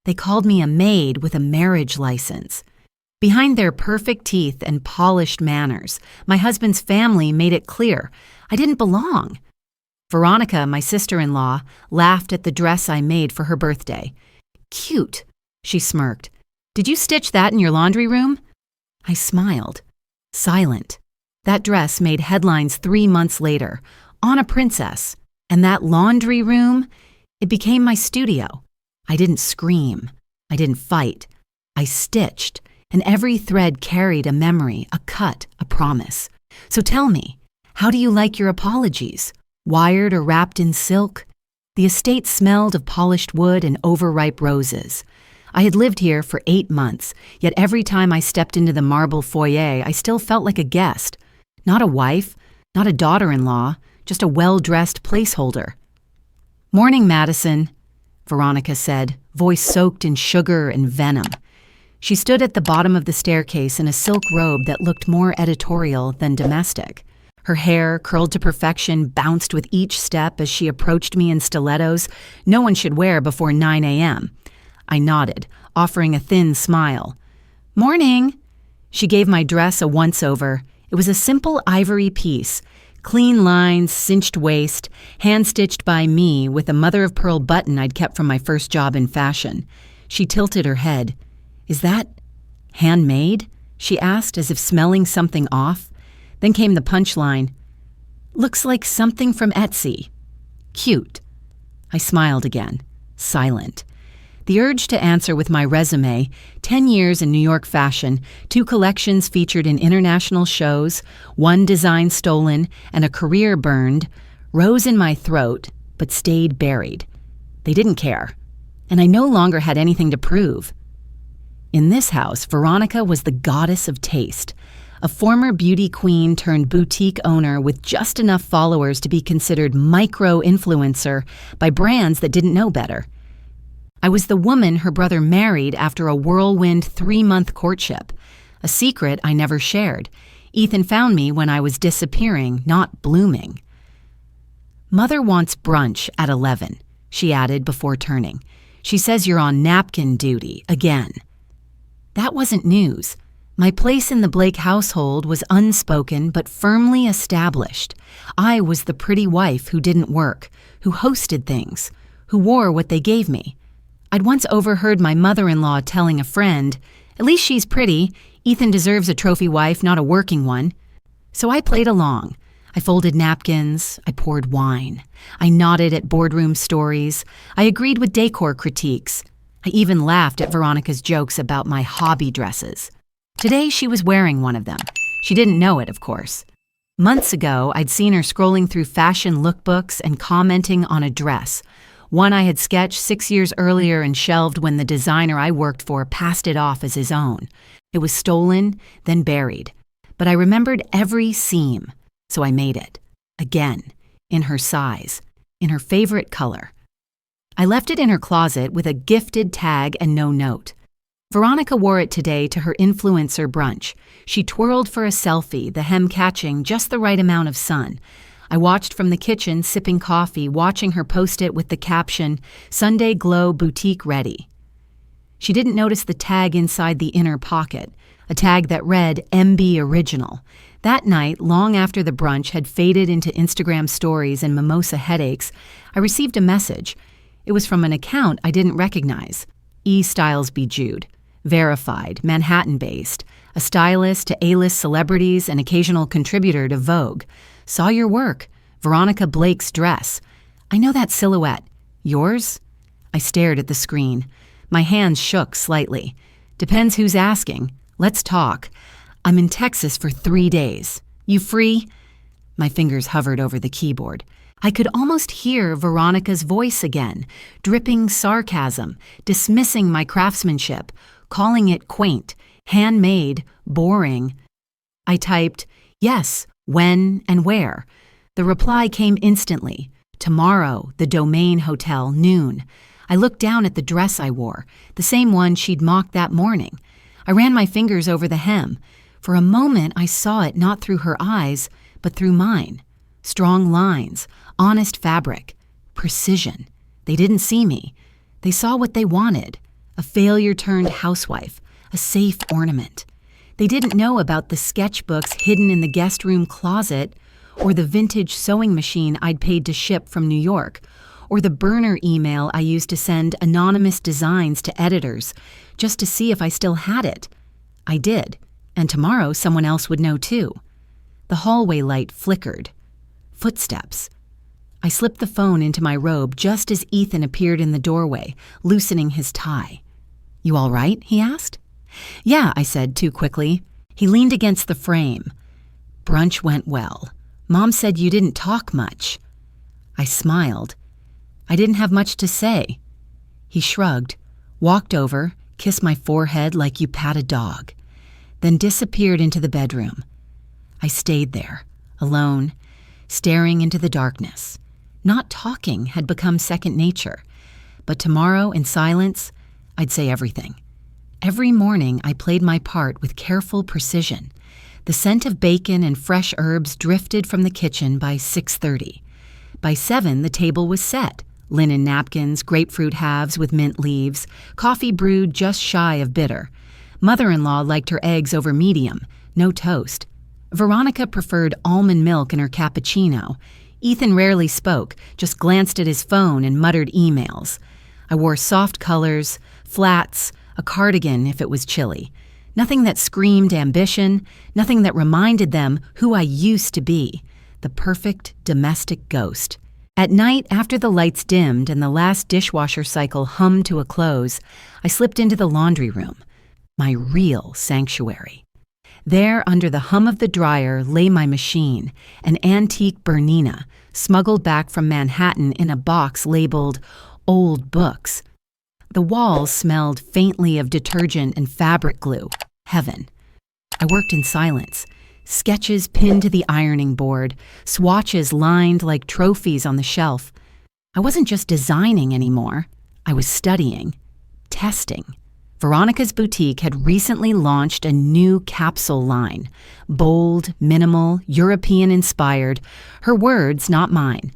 They called me a maid with a marriage license. Behind their perfect teeth and polished manners, my husband's family made it clear I didn't belong. Veronica, my sister-in-law, laughed at the dress I made for her birthday. "Cute," she smirked. "Did you stitch that in your laundry room?" I smiled, silent. That dress made headlines 3 months later, on a princess. And that laundry room, it became my studio. I didn't scream. I didn't fight. I stitched, and every thread carried a memory, a cut, a promise. So tell me, how do you like your apologies? Wired or wrapped in silk? The estate smelled of polished wood and overripe roses. I had lived here for 8 months, yet every time I stepped into the marble foyer, I still felt like a guest. Not a wife, not a daughter-in-law, just a well-dressed placeholder. "Morning, Madison," Veronica said, voice soaked in sugar and venom. She stood at the bottom of the staircase in a silk robe that looked more editorial than domestic. Her hair, curled to perfection, bounced with each step as she approached me in stilettos no one should wear before 9 a.m. I nodded, offering a thin smile. "Morning." She gave my dress a once-over. It was a simple ivory piece, clean lines, cinched waist, hand-stitched by me with a mother-of-pearl button I'd kept from my first job in fashion. She tilted her head. "Is that handmade?" she asked, as if smelling something off. Then came the punchline. "Looks like something from Etsy." "Cute." I smiled again, silent. The urge to answer with my resume, 10 years in New York fashion, 2 collections featured in international shows, 1 design stolen, and a career burned, rose in my throat, but stayed buried. They didn't care, and I no longer had anything to prove. In this house, Veronica was the goddess of taste, a former beauty queen turned boutique owner with just enough followers to be considered micro-influencer by brands that didn't know better. I was the woman her brother married after a whirlwind 3-month courtship, a secret I never shared. Ethan found me when I was disappearing, not blooming. "Mother wants brunch at 11, she added before turning. "She says you're on napkin duty again." That wasn't news. My place in the Blake household was unspoken but firmly established. I was the pretty wife who didn't work, who hosted things, who wore what they gave me. I'd once overheard my mother-in-law telling a friend, "At least she's pretty. Ethan deserves a trophy wife, not a working one." So I played along. I folded napkins. I poured wine. I nodded at boardroom stories. I agreed with decor critiques. I even laughed at Veronica's jokes about my hobby dresses. Today she was wearing one of them. She didn't know it, of course. Months ago, I'd seen her scrolling through fashion lookbooks and commenting on a dress, one I had sketched 6 years earlier and shelved when the designer I worked for passed it off as his own. It was stolen, then buried. But I remembered every seam, so I made it. Again, in her size, in her favorite color. I left it in her closet with a gifted tag and no note. Veronica wore it today to her influencer brunch. She twirled for a selfie, the hem catching just the right amount of sun. I watched from the kitchen, sipping coffee, watching her post it with the caption, "Sunday Glow Boutique Ready." She didn't notice the tag inside the inner pocket, a tag that read MB Original. That night, long after the brunch had faded into Instagram stories and mimosa headaches, I received a message. It was from an account I didn't recognize. E. Styles B. Jude. Verified, Manhattan-based, a stylist to A-list celebrities and occasional contributor to Vogue. "Saw your work. Veronica Blake's dress. I know that silhouette. Yours?" I stared at the screen. My hands shook slightly. "Depends who's asking. Let's talk. I'm in Texas for 3 days. You free?" My fingers hovered over the keyboard. I could almost hear Veronica's voice again, dripping sarcasm, dismissing my craftsmanship, calling it quaint, handmade, boring. I typed, "Yes, when and where?" The reply came instantly. "Tomorrow, the Domain Hotel, noon." I looked down at the dress I wore, the same one she'd mocked that morning. I ran my fingers over the hem. For a moment, I saw it not through her eyes, but through mine. Strong lines, honest fabric, precision. They didn't see me. They saw what they wanted, a failure-turned housewife, a safe ornament. They didn't know about the sketchbooks hidden in the guest room closet, or the vintage sewing machine I'd paid to ship from New York, or the burner email I used to send anonymous designs to editors just to see if I still had it. I did, and tomorrow someone else would know too. The hallway light flickered. Footsteps. I slipped the phone into my robe just as Ethan appeared in the doorway, loosening his tie. "You all right?" he asked. "Yeah," I said too quickly. He leaned against the frame. "Brunch went well. Mom said you didn't talk much." I smiled. "I didn't have much to say." He shrugged, walked over, kissed my forehead like you pat a dog, then disappeared into the bedroom. I stayed there, alone, staring into the darkness. Not talking had become second nature, but tomorrow, in silence, I'd say everything. Every morning, I played my part with careful precision. The scent of bacon and fresh herbs drifted from the kitchen by 6:30. By 7, the table was set. Linen napkins, grapefruit halves with mint leaves, coffee brewed just shy of bitter. Mother-in-law liked her eggs over medium, no toast. Veronica preferred almond milk in her cappuccino. Ethan rarely spoke, just glanced at his phone and muttered emails. I wore soft colors, flats, a cardigan if it was chilly. Nothing that screamed ambition, nothing that reminded them who I used to be, the perfect domestic ghost. At night, after the lights dimmed and the last dishwasher cycle hummed to a close, I slipped into the laundry room, my real sanctuary. There, under the hum of the dryer, lay my machine, an antique Bernina, smuggled back from Manhattan in a box labeled Old Books. The walls smelled faintly of detergent and fabric glue. Heaven. I worked in silence. Sketches pinned to the ironing board, swatches lined like trophies on the shelf. I wasn't just designing anymore. I was studying, testing. Veronica's boutique had recently launched a new capsule line. Bold, minimal, European-inspired. Her words, not mine.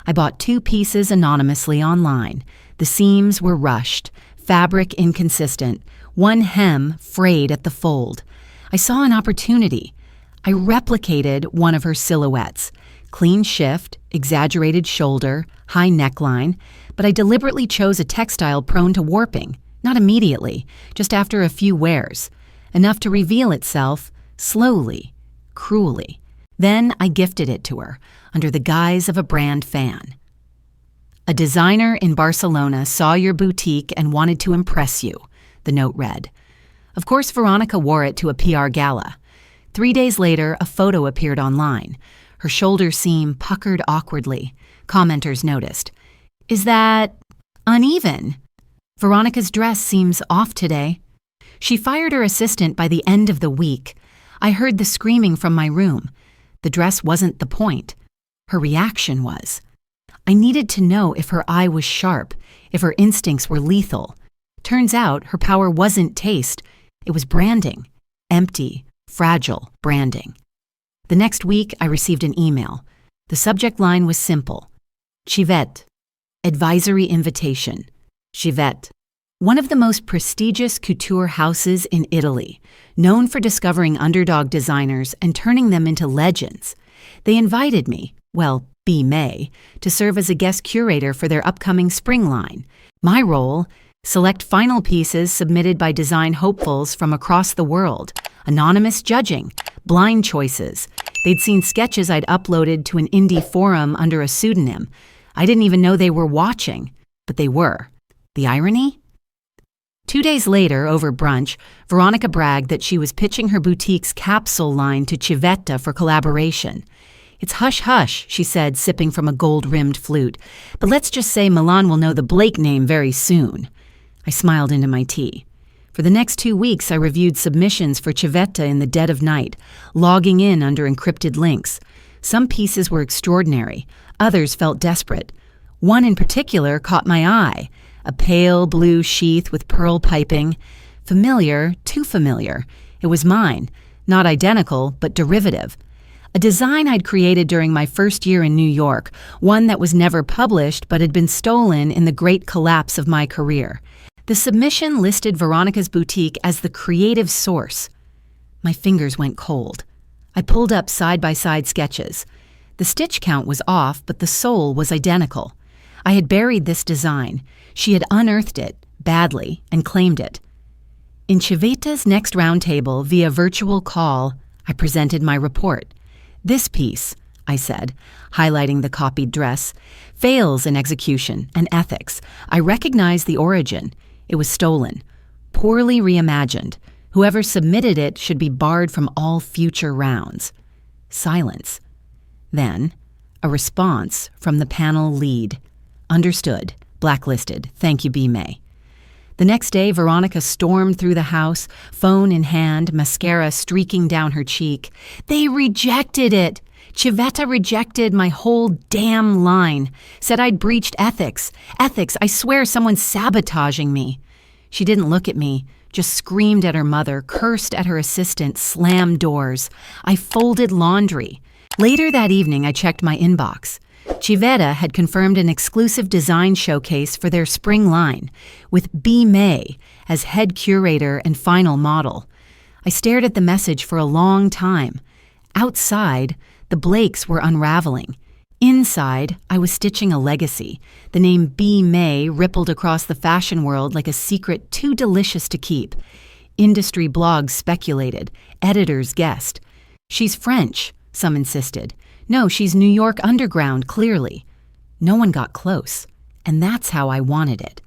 I bought 2 pieces anonymously online. The seams were rushed, fabric inconsistent, one hem frayed at the fold. I saw an opportunity. I replicated one of her silhouettes. Clean shift, exaggerated shoulder, high neckline, but I deliberately chose a textile prone to warping. Not immediately, just after a few wears. Enough to reveal itself, slowly, cruelly. Then I gifted it to her, under the guise of a brand fan. "A designer in Barcelona saw your boutique and wanted to impress you," the note read. Of course, Veronica wore it to a PR gala. 3 days later, a photo appeared online. Her shoulder seam puckered awkwardly. Commenters noticed. "Is that uneven? Veronica's dress seems off today." She fired her assistant by the end of the week. I heard the screaming from my room. The dress wasn't the point. Her reaction was. I needed to know if her eye was sharp, if her instincts were lethal. Turns out her power wasn't taste. It was branding. Empty, fragile branding. The next week, I received an email. The subject line was simple. Chivette. Advisory invitation. Chivette. One of the most prestigious couture houses in Italy, known for discovering underdog designers and turning them into legends. They invited me, well, B. May, to serve as a guest curator for their upcoming spring line. My role, select final pieces submitted by design hopefuls from across the world, anonymous judging, blind choices. They'd seen sketches I'd uploaded to an indie forum under a pseudonym. I didn't even know they were watching, but they were. The irony? 2 days later, over brunch, Veronica bragged that she was pitching her boutique's capsule line to Civetta for collaboration. "It's hush-hush," she said, sipping from a gold-rimmed flute. "But let's just say Milan will know the Blake name very soon." I smiled into my tea. For the next 2 weeks, I reviewed submissions for Civetta in the dead of night, logging in under encrypted links. Some pieces were extraordinary. Others felt desperate. One in particular caught my eye. A pale blue sheath with pearl piping. Familiar, too familiar. It was mine. Not identical, but derivative. A design I'd created during my first year in New York, one that was never published but had been stolen in the great collapse of my career. The submission listed Veronica's boutique as the creative source. My fingers went cold. I pulled up side-by-side sketches. The stitch count was off, but the sole was identical. I had buried this design. She had unearthed it, badly, and claimed it. In Civeta's next roundtable, via virtual call, I presented my report. This piece, I said, highlighting the copied dress, fails in execution and ethics. I recognize the origin. It was stolen, poorly reimagined. Whoever submitted it should be barred from all future rounds. Silence. Then, a response from the panel lead. Understood. Blacklisted. Thank you, B. May. The next day, Veronica stormed through the house, phone in hand, mascara streaking down her cheek. They rejected it. Civeta rejected my whole damn line. Said I'd breached ethics. Ethics, I swear someone's sabotaging me. She didn't look at me, just screamed at her mother, cursed at her assistant, slammed doors. I folded laundry. Later that evening, I checked my inbox. Civeta had confirmed an exclusive design showcase for their spring line, with B. May as head curator and final model. I stared at the message for a long time. Outside, the Blakes were unraveling. Inside, I was stitching a legacy. The name B. May rippled across the fashion world like a secret too delicious to keep. Industry blogs speculated. Editors guessed. She's French, some insisted. No, she's New York underground, clearly. No one got close, and that's how I wanted it.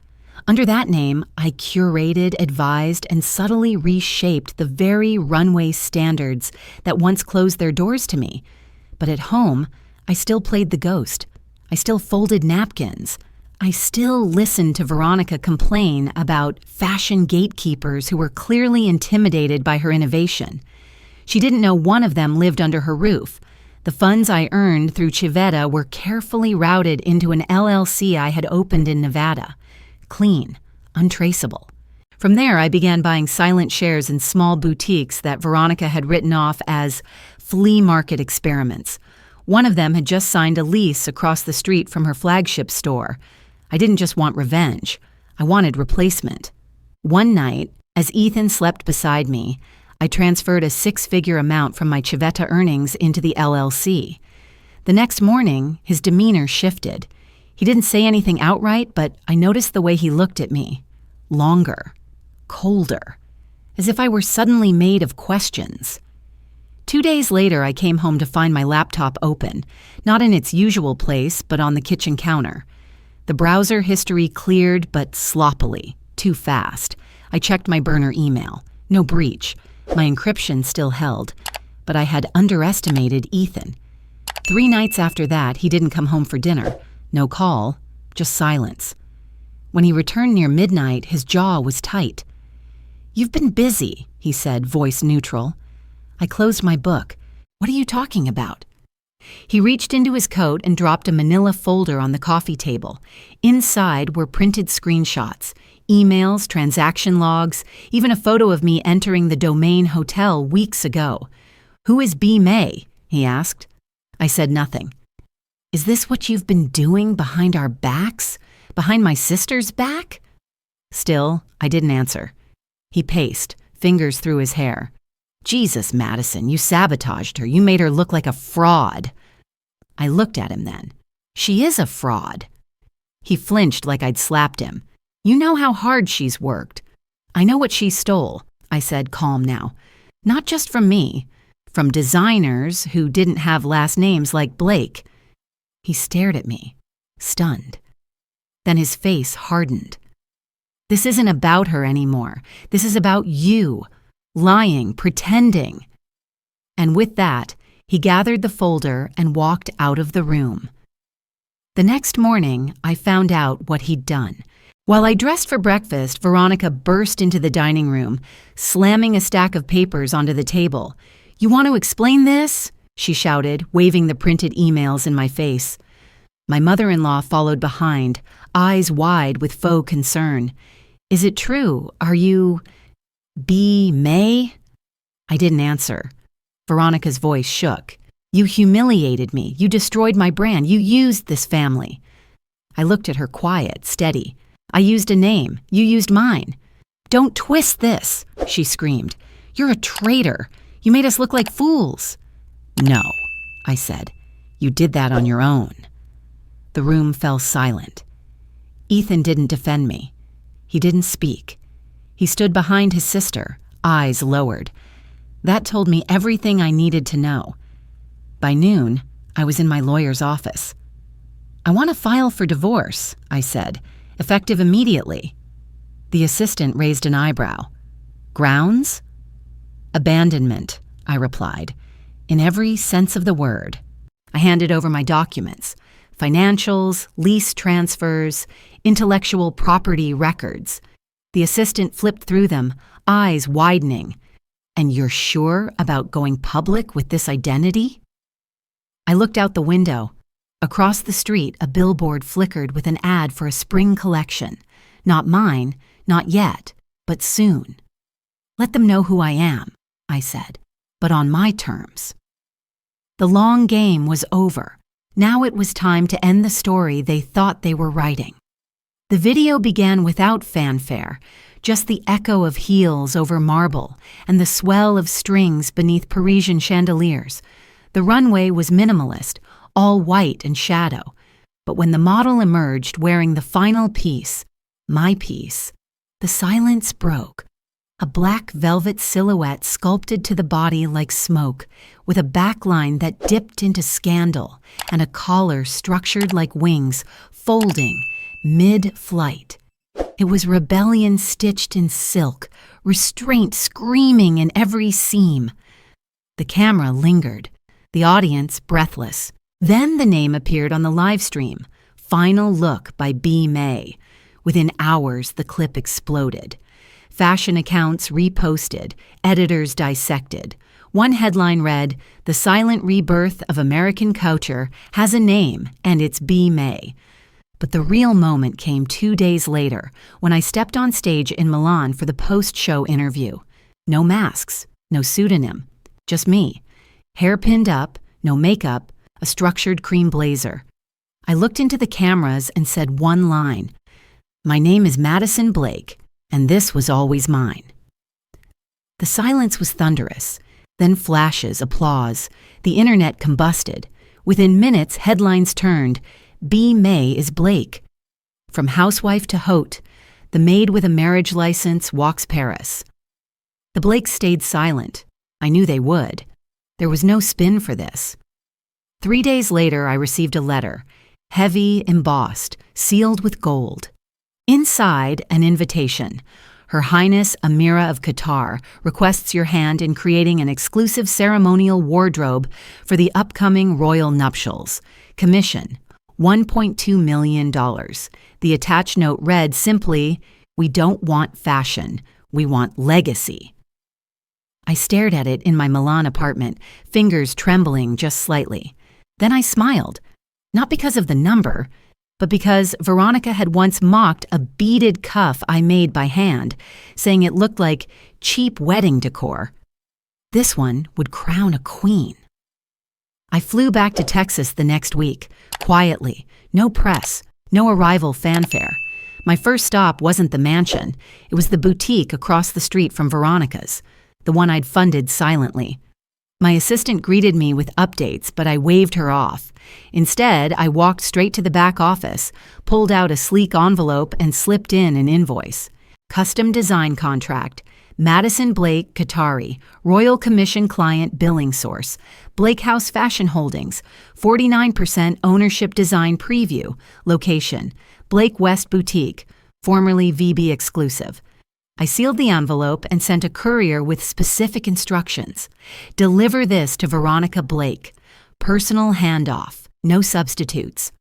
Under that name, I curated, advised, and subtly reshaped the very Runway standards that once closed their doors to me. But at home, I still played the ghost. I still folded napkins. I still listened to Veronica complain about fashion gatekeepers who were clearly intimidated by her innovation. She didn't know one of them lived under her roof. The funds I earned through Civeta were carefully routed into an LLC I had opened in Nevada. Clean, untraceable. From there, I began buying silent shares in small boutiques that Veronica had written off as flea market experiments. One of them had just signed a lease across the street from her flagship store. I didn't just want revenge. I wanted replacement. One night, as Ethan slept beside me, I transferred a 6-figure amount from my Civeta earnings into the LLC. The next morning, his demeanor shifted. He didn't say anything outright, but I noticed the way he looked at me. Longer. Colder. As if I were suddenly made of questions. 2 days later, I came home to find my laptop open, not in its usual place, but on the kitchen counter. The browser history cleared, but sloppily, too fast. I checked my burner email. No breach. My encryption still held, but I had underestimated Ethan. 3 nights after that, he didn't come home for dinner. No call, just silence. When he returned near midnight, his jaw was tight. "You've been busy," he said, voice neutral. I closed my book. "What are you talking about?" He reached into his coat and dropped a manila folder on the coffee table. Inside were printed screenshots, emails, transaction logs, even a photo of me entering the Domain Hotel weeks ago. "Who is B. May?" he asked. I said nothing. "Is this what you've been doing behind our backs? Behind my sister's back?" Still, I didn't answer. He paced, fingers through his hair. "Jesus, Madison, you sabotaged her. You made her look like a fraud." I looked at him then. "She is a fraud." He flinched like I'd slapped him. "You know how hard she's worked." "I know what she stole," I said, calm now. "Not just from me, from designers who didn't have last names like Blake." He stared at me, stunned. Then his face hardened. "This isn't about her anymore. This is about you. Lying, pretending." And with that, he gathered the folder and walked out of the room. The next morning, I found out what he'd done. While I dressed for breakfast, Veronica burst into the dining room, slamming a stack of papers onto the table. "You want to explain this?" she shouted, waving the printed emails in my face. My mother-in-law followed behind, eyes wide with faux concern. "Is it true? Are you B. May?" I didn't answer. Veronica's voice shook. "You humiliated me. You destroyed my brand. You used this family." I looked at her quiet, steady. I used a name. You used mine. Don't twist this, she screamed. You're a traitor. You made us look like fools. No, I said. You did that on your own. The room fell silent. Ethan didn't defend me. He didn't speak. He stood behind his sister, eyes lowered. That told me everything I needed to know. By noon, I was in my lawyer's office. I want to file for divorce, I said, effective immediately. The assistant raised an eyebrow. Grounds? Abandonment, I replied, in every sense of the word. I handed over my documents, financials, lease transfers, intellectual property records. The assistant flipped through them, eyes widening. And you're sure about going public with this identity? I looked out the window. Across the street, a billboard flickered with an ad for a spring collection. Not mine, not yet, but soon. Let them know who I am, I said, but on my terms. The long game was over. Now it was time to end the story they thought they were writing. The video began without fanfare, just the echo of heels over marble and the swell of strings beneath Parisian chandeliers. The runway was minimalist, all white and shadow. But when the model emerged wearing the final piece, my piece, the silence broke. A black velvet silhouette sculpted to the body like smoke, with a backline that dipped into scandal and a collar structured like wings, folding mid-flight. It was rebellion stitched in silk, restraint screaming in every seam. The camera lingered, the audience breathless. Then the name appeared on the live stream, Final Look by B. May. Within hours, the clip exploded. Fashion accounts reposted, editors dissected. One headline read, "The silent rebirth of American culture has a name, and it's B. May." But the real moment came 2 days later, when I stepped on stage in Milan for the post-show interview. No masks, no pseudonym, just me. Hair pinned up, no makeup, a structured cream blazer. I looked into the cameras and said one line, "My name is Madison Blake, and this was always mine." The silence was thunderous. Then flashes, applause. The internet combusted. Within minutes, headlines turned, "B. May is Blake." From housewife to haute, the maid with a marriage license walks Paris. The Blakes stayed silent. I knew they would. There was no spin for this. 3 days later, I received a letter, heavy, embossed, sealed with gold. Inside, an invitation. Her Highness Amira of Qatar requests your hand in creating an exclusive ceremonial wardrobe for the upcoming royal nuptials. Commission, $1.2 million. The attached note read simply, "We don't want fashion, we want legacy." I stared at it in my Milan apartment, fingers trembling just slightly. Then I smiled, not because of the number, but because Veronica had once mocked a beaded cuff I made by hand, saying it looked like cheap wedding decor. This one would crown a queen. I flew back to Texas the next week, quietly, no press, no arrival fanfare. My first stop wasn't the mansion, it was the boutique across the street from Veronica's, the one I'd funded silently. My assistant greeted me with updates, but I waved her off. Instead, I walked straight to the back office, pulled out a sleek envelope, and slipped in an invoice. Custom design contract. Madison Blake Qatari, Royal Commission Client Billing Source. Blake House Fashion Holdings. 49% Ownership Design Preview. Location. Blake West Boutique, formerly VB Exclusive. I sealed the envelope and sent a courier with specific instructions. Deliver this to Veronica Blake. Personal handoff, no substitutes.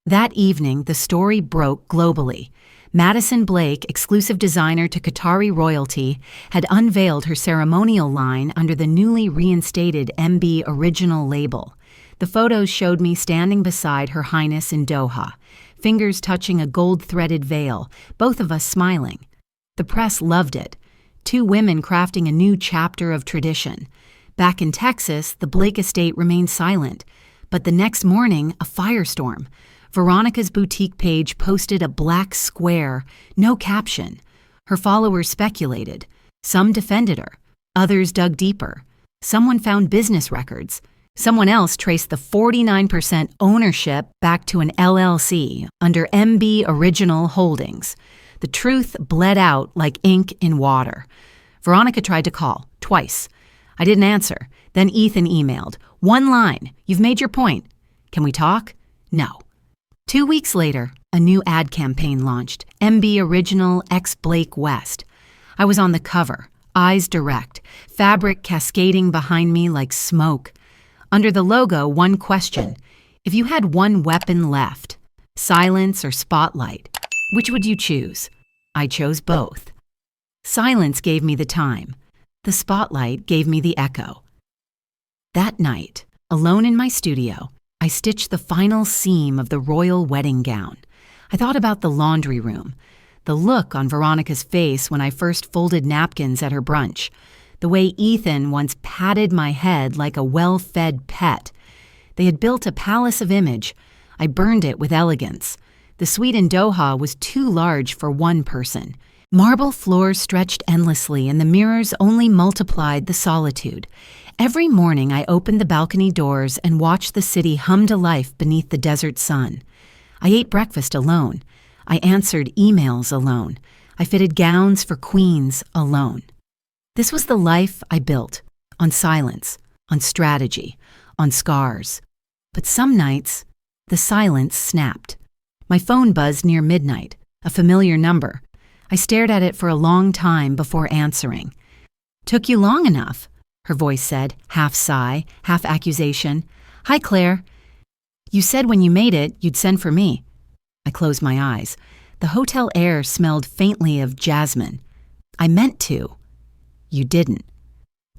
That evening, the story broke globally. Madison Blake, exclusive designer to Qatari royalty, had unveiled her ceremonial line under the newly reinstated MB Original label. The photos showed me standing beside Her Highness in Doha, fingers touching a gold-threaded veil, both of us smiling. The press loved it. 2 women crafting a new chapter of tradition. Back in Texas, the Blake estate remained silent. But the next morning, a firestorm. Veronica's boutique page posted a black square, no caption. Her followers speculated. Some defended her. Others dug deeper. Someone found business records. Someone else traced the 49% ownership back to an LLC under MB Original Holdings. The truth bled out like ink in water. Veronica tried to call, twice. I didn't answer. Then Ethan emailed. One line. You've made your point. Can we talk? No. 2 weeks later, a new ad campaign launched, MB Original X Blake West. I was on the cover, eyes direct, fabric cascading behind me like smoke. Under the logo, one question. If you had one weapon left, silence or spotlight, which would you choose? I chose both. Silence gave me the time. The spotlight gave me the echo. That night, alone in my studio, I stitched the final seam of the royal wedding gown. I thought about the laundry room, the look on Veronica's face when I first folded napkins at her brunch, the way Ethan once patted my head like a well-fed pet. They had built a palace of image. I burned it with elegance. The suite in Doha was too large for one person. Marble floors stretched endlessly, and the mirrors only multiplied the solitude. Every morning I opened the balcony doors and watched the city hum to life beneath the desert sun. I ate breakfast alone. I answered emails alone. I fitted gowns for queens alone. This was the life I built, on silence, on strategy, on scars. But some nights, the silence snapped. My phone buzzed near midnight, a familiar number. I stared at it for a long time before answering. "Took you long enough," her voice said, half sigh, half accusation. "Hi, Claire. You said when you made it, you'd send for me." I closed my eyes. The hotel air smelled faintly of jasmine. "I meant to." "You didn't."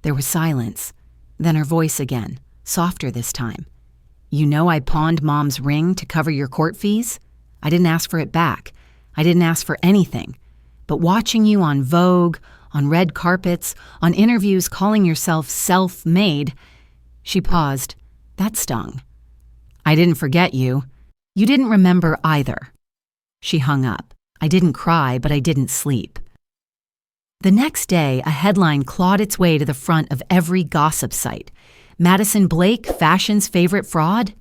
There was silence. Then her voice again, softer this time. "You know I pawned Mom's ring to cover your court fees? I didn't ask for it back. I didn't ask for anything. But watching you on Vogue, on red carpets, on interviews calling yourself self-made," she paused. That stung. "I didn't forget you. You didn't remember either." She hung up. I didn't cry, but I didn't sleep. The next day, a headline clawed its way to the front of every gossip site. "Madison Blake, fashion's favorite fraud?"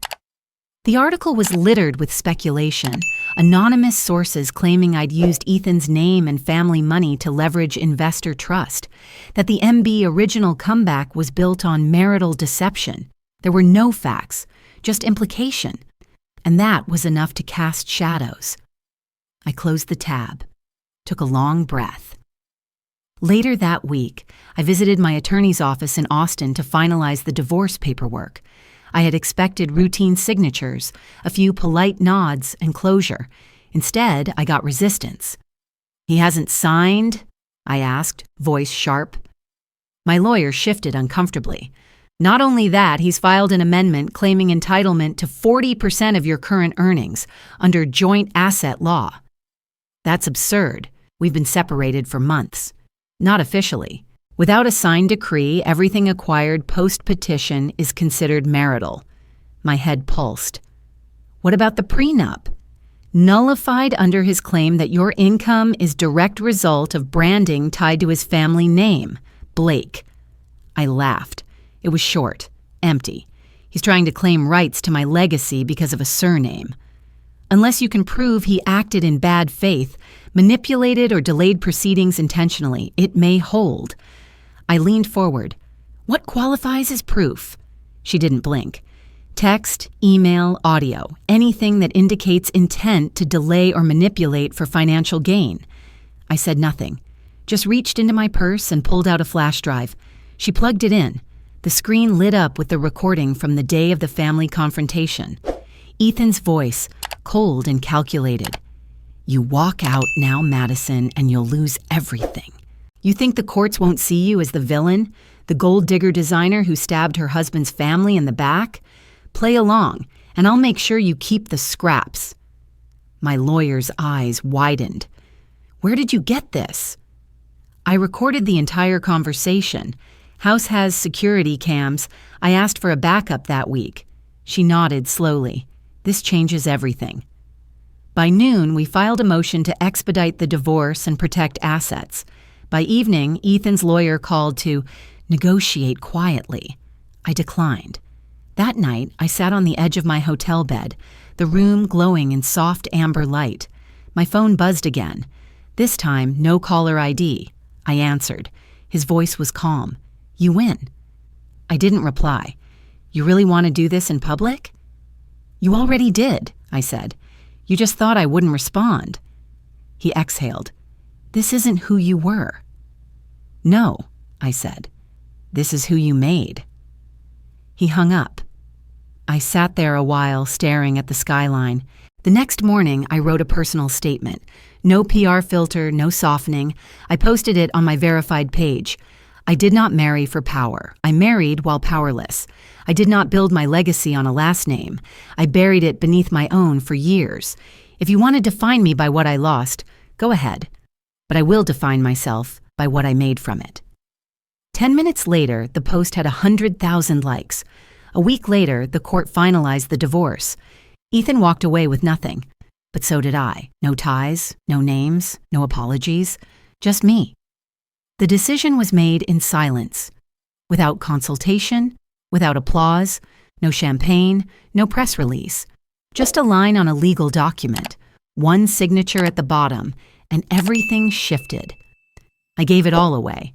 The article was littered with speculation, anonymous sources claiming I'd used Ethan's name and family money to leverage investor trust, that the MB Original comeback was built on marital deception. There were no facts, just implication, and that was enough to cast shadows. I closed the tab, took a long breath. Later that week, I visited my attorney's office in Austin to finalize the divorce paperwork. I had expected routine signatures, a few polite nods, and closure. Instead, I got resistance. "He hasn't signed?" I asked, voice sharp. My lawyer shifted uncomfortably. "Not only that, he's filed an amendment claiming entitlement to 40% of your current earnings under joint asset law." "That's absurd. We've been separated for months." "Not officially. Without a signed decree, everything acquired post-petition is considered marital." My head pulsed. "What about the prenup?" "Nullified under his claim that your income is direct result of branding tied to his family name, Blake." I laughed. It was short, empty. He's trying to claim rights to my legacy because of a surname. "Unless you can prove he acted in bad faith, manipulated or delayed proceedings intentionally, it may hold." I leaned forward. "What qualifies as proof?" She didn't blink. "Text, email, audio, anything that indicates intent to delay or manipulate for financial gain." I said nothing, just reached into my purse and pulled out a flash drive. She plugged it in. The screen lit up with the recording from the day of the family confrontation. Ethan's voice, cold and calculated. "You walk out now, Madison, and you'll lose everything. You think the courts won't see you as the villain, the gold digger designer who stabbed her husband's family in the back? Play along, and I'll make sure you keep the scraps." My lawyer's eyes widened. "Where did you get this?" "I recorded the entire conversation. House has security cams. I asked for a backup that week." She nodded slowly. This changes everything. By noon, we filed a motion to expedite the divorce and protect assets. By evening, Ethan's lawyer called to negotiate quietly. I declined. That night, I sat on the edge of my hotel bed, the room glowing in soft amber light. My phone buzzed again. This time, no caller ID. I answered. His voice was calm. "You win." I didn't reply. "You really want to do this in public?" "You already did," I said. "You just thought I wouldn't respond." He exhaled. "This isn't who you were." "No," I said. "This is who you made." He hung up. I sat there a while, staring at the skyline. The next morning, I wrote a personal statement. No PR filter, no softening. I posted it on my verified page. I did not marry for power. I married while powerless. I did not build my legacy on a last name. I buried it beneath my own for years. If you want to define me by what I lost, go ahead. But I will define myself by what I made from it. 10 minutes later, the post had 100,000 likes. A week later, the court finalized the divorce. Ethan walked away with nothing, but so did I. No ties, no names, no apologies, just me. The decision was made in silence, without consultation, without applause, no champagne, no press release, just a line on a legal document, one signature at the bottom, and everything shifted. I gave it all away.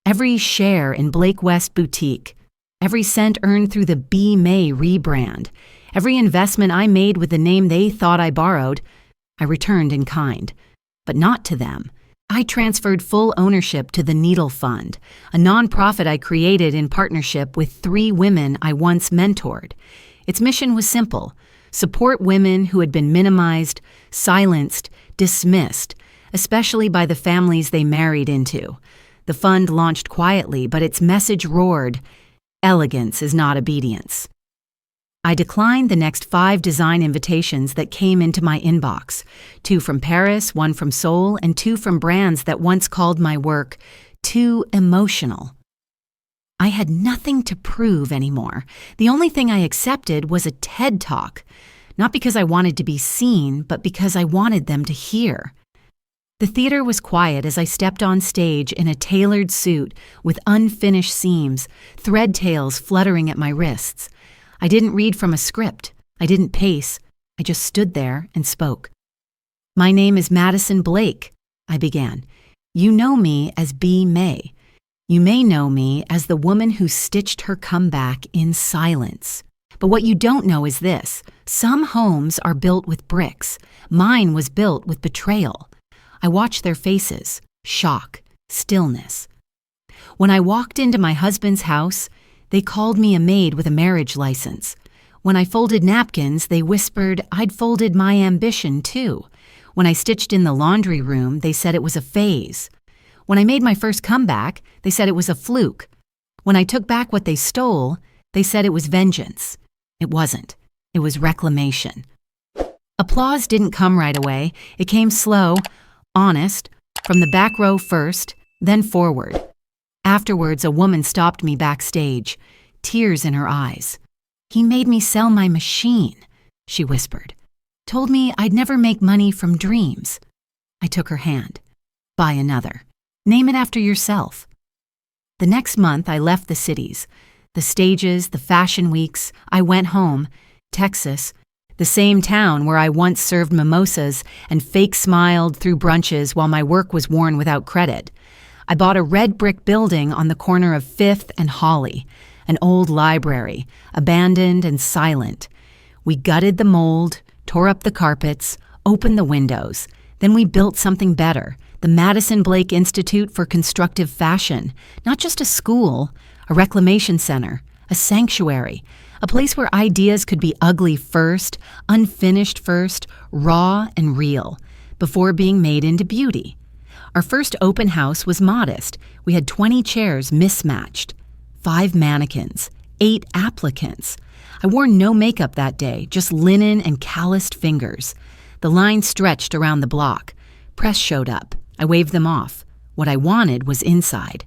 Every share in Blake West Boutique, every cent earned through the B. May rebrand, every investment I made with the name they thought I borrowed, I returned in kind. But not to them. I transferred full ownership to the Needle Fund, a nonprofit I created in partnership with 3 women I once mentored. Its mission was simple: support women who had been minimized, silenced, dismissed, especially by the families they married into. The fund launched quietly, but its message roared, "Elegance is not obedience." I declined the next 5 design invitations that came into my inbox, 2 from Paris, 1 from Seoul, and 2 from brands that once called my work too emotional. I had nothing to prove anymore. The only thing I accepted was a TED Talk, not because I wanted to be seen, but because I wanted them to hear. The theater was quiet as I stepped on stage in a tailored suit with unfinished seams, thread tails fluttering at my wrists. I didn't read from a script. I didn't pace. I just stood there and spoke. "My name is Madison Blake," I began. "You know me as B. May. You may know me as the woman who stitched her comeback in silence. But what you don't know is this: some homes are built with bricks. Mine was built with betrayal. I watched their faces, shock, stillness. When I walked into my husband's house, they called me a maid with a marriage license. When I folded napkins, they whispered I'd folded my ambition too. When I stitched in the laundry room, they said it was a phase. When I made my first comeback, they said it was a fluke. When I took back what they stole, they said it was vengeance. It wasn't. It was reclamation. Applause didn't come right away. It came slow, honest, from the back row first, then forward. Afterwards, a woman stopped me backstage, tears in her eyes. "He made me sell my machine," she whispered. "Told me I'd never make money from dreams." I took her hand. "Buy another. Name it after yourself." The next month, I left the cities, the stages, the fashion weeks. I went home, Texas, the same town where I once served mimosas and fake smiled through brunches while my work was worn without credit. I bought a red brick building on the corner of 5th and Holly, an old library, abandoned and silent. We gutted the mold, tore up the carpets, opened the windows. Then we built something better, the Madison Blake Institute for Constructive Fashion, not just a school, a reclamation center, a sanctuary, a place where ideas could be ugly first, unfinished first, raw and real, before being made into beauty. Our first open house was modest. We had 20 chairs mismatched, 5 mannequins, 8 applicants. I wore no makeup that day, just linen and calloused fingers. The line stretched around the block. Press showed up. I waved them off. What I wanted was inside.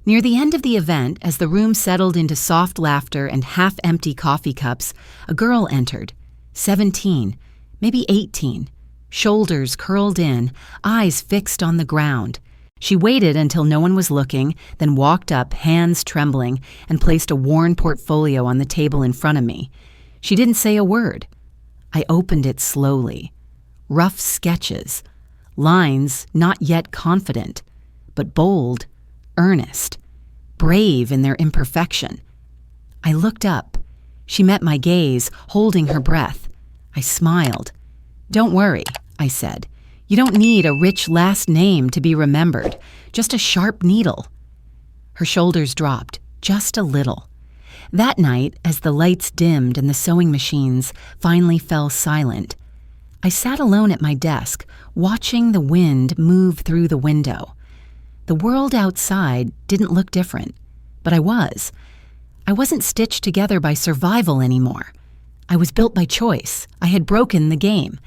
Near the end of the event, as the room settled into soft laughter and half-empty coffee cups, a girl entered. 17, maybe 18, shoulders curled in, eyes fixed on the ground. She waited until no one was looking, then walked up, hands trembling, and placed a worn portfolio on the table in front of me. She didn't say a word. I opened it slowly. Rough sketches. Lines not yet confident, but bold, earnest, brave in their imperfection. I looked up. She met my gaze, holding her breath. I smiled. "Don't worry," I said. "You don't need a rich last name to be remembered, just a sharp needle." Her shoulders dropped, just a little. That night, as the lights dimmed and the sewing machines finally fell silent, I sat alone at my desk, watching the wind move through the window. The world outside didn't look different, but I was. I wasn't stitched together by survival anymore. I was built by choice. I had broken the game.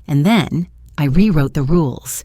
And then I rewrote the rules.